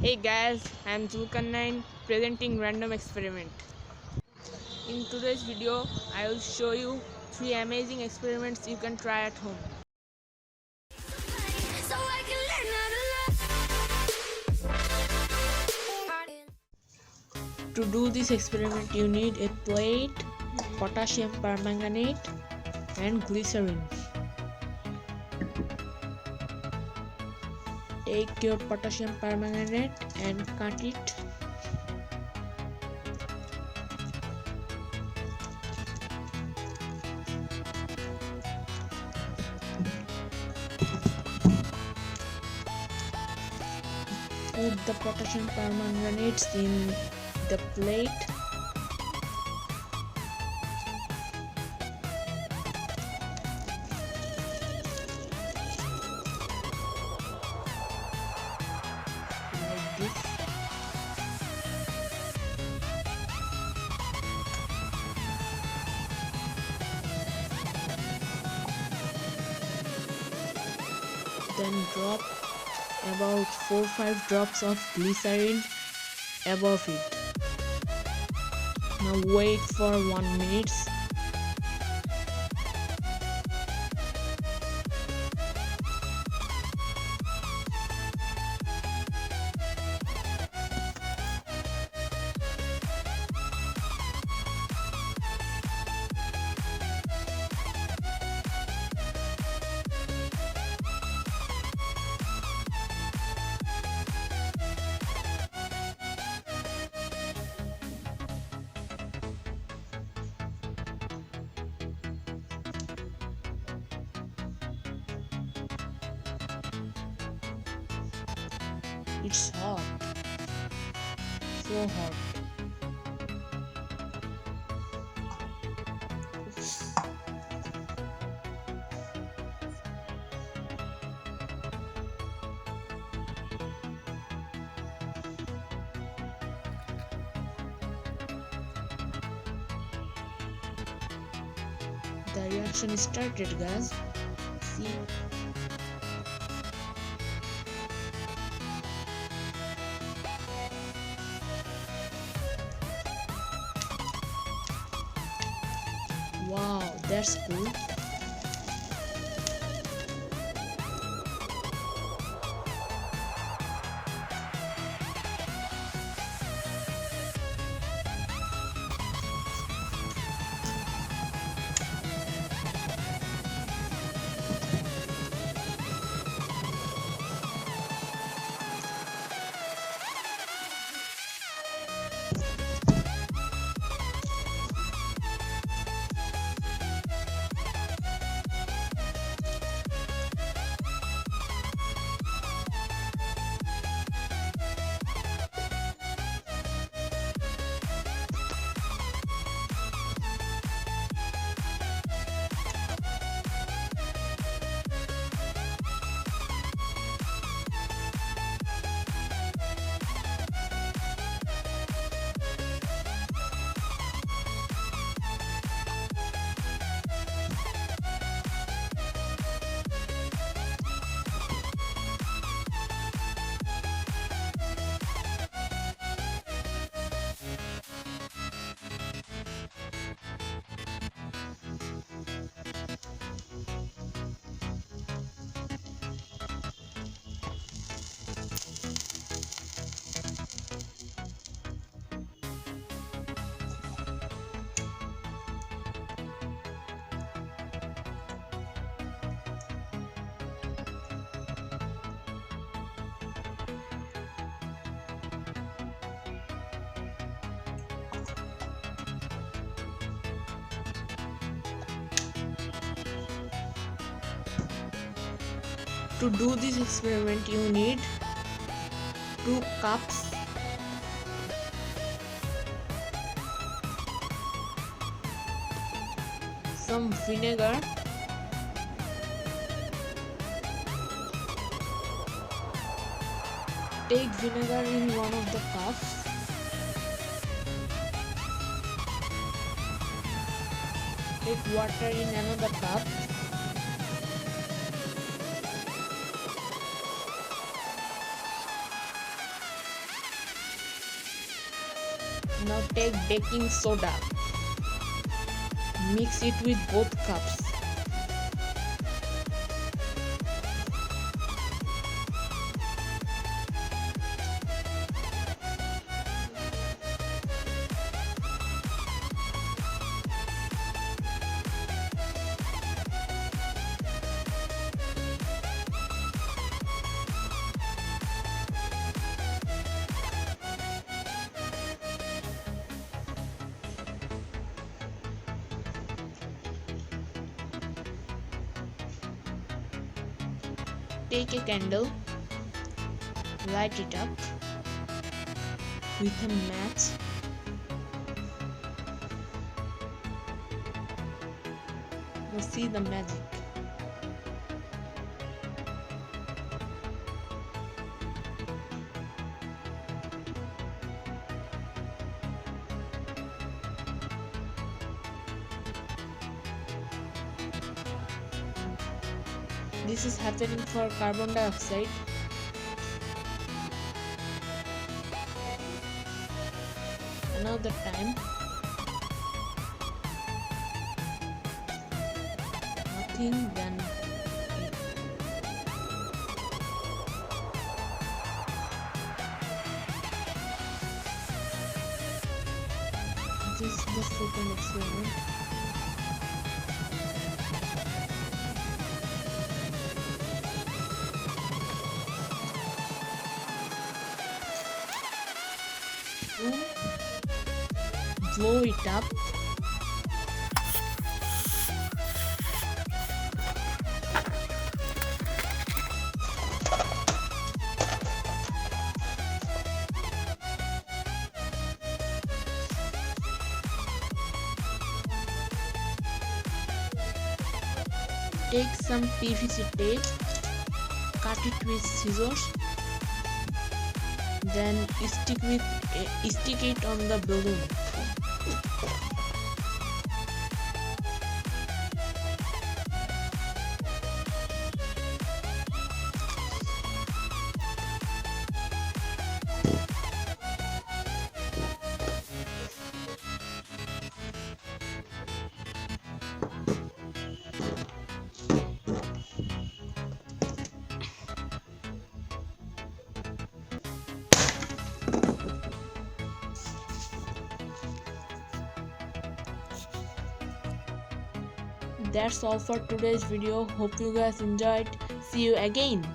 Hey guys, I am Zulqarnayeen presenting random experiment. In today's video, I will show you 3 amazing experiments you can try at home. To do this experiment, you need a plate, potassium permanganate, and glycerin. Take your potassium permanganate and cut it. Put the potassium permanganates in the plate. Like this. Then drop about 4-5 drops of glycerin above it. Now wait for 1 minute. It's hot, so hot. Oops. The reaction started, guys. See. Wow, that's cool. To do this experiment, you need 2 cups, some vinegar, take vinegar in one of the cups, take water in another cup, Now take baking soda. Mix it with both cups. Take a candle, light it up with a match. Now see the magic. This is happening for carbon dioxide. Another time. Nothing then. This is the second experiment. Blow it up. Take some PVC tape, cut it with scissors, then stick it on the balloon. That's all for today's video. Hope you guys enjoyed. See you again.